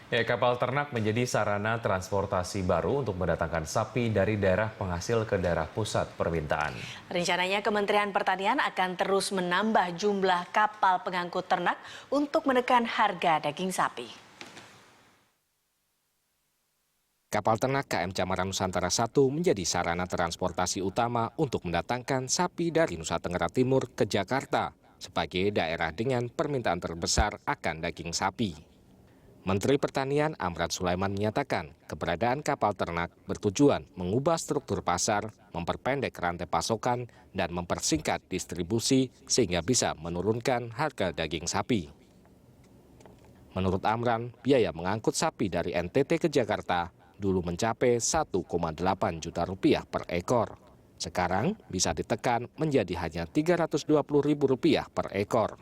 Ya, kapal ternak menjadi sarana transportasi baru untuk mendatangkan sapi dari daerah penghasil ke daerah pusat permintaan. Rencananya Kementerian Pertanian akan terus menambah jumlah kapal pengangkut ternak untuk menekan harga daging sapi. Kapal ternak KM Camaran Nusantara I menjadi sarana transportasi utama untuk mendatangkan sapi dari Nusa Tenggara Timur ke Jakarta sebagai daerah dengan permintaan terbesar akan daging sapi. Menteri Pertanian Amran Sulaiman menyatakan keberadaan kapal ternak bertujuan mengubah struktur pasar, memperpendek rantai pasokan, dan mempersingkat distribusi sehingga bisa menurunkan harga daging sapi. Menurut Amran, biaya mengangkut sapi dari NTT ke Jakarta dulu mencapai 1,8 juta rupiah per ekor. Sekarang bisa ditekan menjadi hanya Rp320.000 per ekor.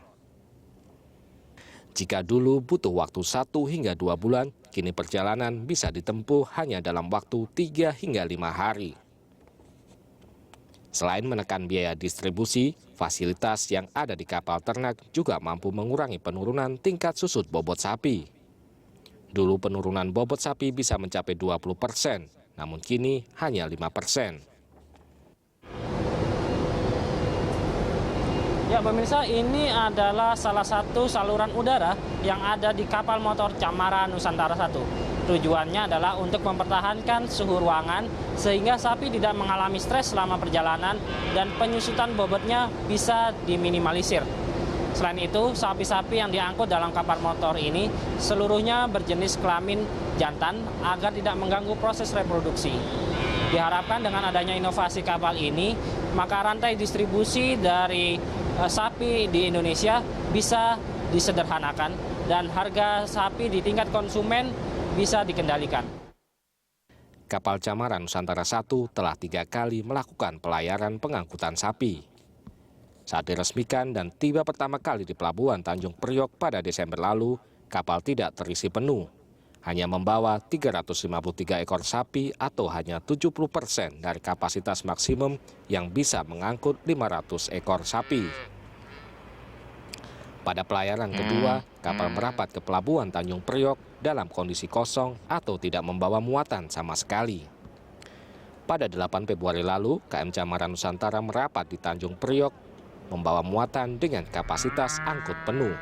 Jika dulu butuh waktu 1 hingga 2 bulan, kini perjalanan bisa ditempuh hanya dalam waktu 3 hingga 5 hari. Selain menekan biaya distribusi, fasilitas yang ada di kapal ternak juga mampu mengurangi penurunan tingkat susut bobot sapi. Dulu penurunan bobot sapi bisa mencapai 20%, namun kini hanya 5%. Ya pemirsa, ini adalah salah satu saluran udara yang ada di kapal motor Camaran Nusantara I. Tujuannya adalah untuk mempertahankan suhu ruangan sehingga sapi tidak mengalami stres selama perjalanan dan penyusutan bobotnya bisa diminimalisir. Selain itu, sapi-sapi yang diangkut dalam kapal motor ini seluruhnya berjenis kelamin jantan agar tidak mengganggu proses reproduksi. Diharapkan dengan adanya inovasi kapal ini, maka rantai distribusi dari sapi di Indonesia bisa disederhanakan dan harga sapi di tingkat konsumen bisa dikendalikan. Kapal Camaran Nusantara I telah 3 kali melakukan pelayaran pengangkutan sapi. Saat diresmikan dan tiba pertama kali di Pelabuhan Tanjung Priok pada Desember lalu, kapal tidak terisi penuh. Hanya membawa 353 ekor sapi atau hanya 70% dari kapasitas maksimum yang bisa mengangkut 500 ekor sapi. Pada pelayaran kedua, kapal merapat ke Pelabuhan Tanjung Priok dalam kondisi kosong atau tidak membawa muatan sama sekali. Pada 8 Februari lalu, KM Camaran Nusantara merapat di Tanjung Priok membawa muatan dengan kapasitas angkut penuh.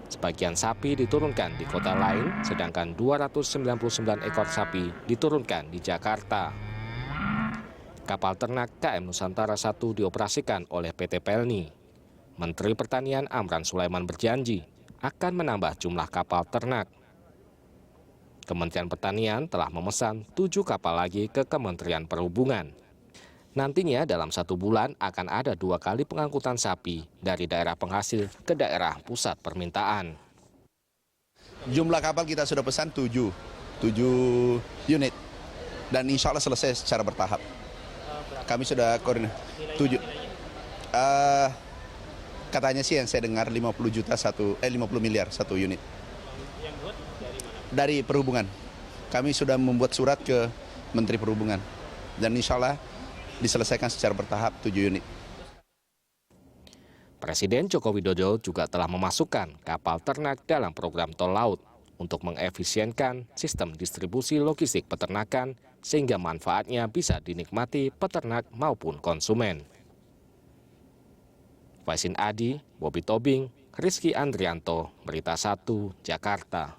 Sebagian sapi diturunkan di kota lain, sedangkan 299 ekor sapi diturunkan di Jakarta. Kapal ternak KM Nusantara I dioperasikan oleh PT Pelni. Menteri Pertanian Amran Sulaiman berjanji akan menambah jumlah kapal ternak. Kementerian Pertanian telah memesan 7 kapal lagi ke Kementerian Perhubungan. Nantinya dalam 1 bulan akan ada 2 kali pengangkutan sapi dari daerah penghasil ke daerah pusat permintaan. Jumlah kapal kita sudah pesan 7 unit dan insya Allah selesai secara bertahap. Kami sudah koordinasi 7. Katanya sih yang saya dengar 50 miliar satu unit. Dari Perhubungan. Kami sudah membuat surat ke Menteri Perhubungan dan insya Allah diselesaikan secara bertahap 7 unit. Presiden Joko Widodo juga telah memasukkan kapal ternak dalam program tol laut untuk mengefisienkan sistem distribusi logistik peternakan sehingga manfaatnya bisa dinikmati peternak maupun konsumen. Faisin Adi, Bobby Tobing, Rizky Andrianto, Berita 1, Jakarta.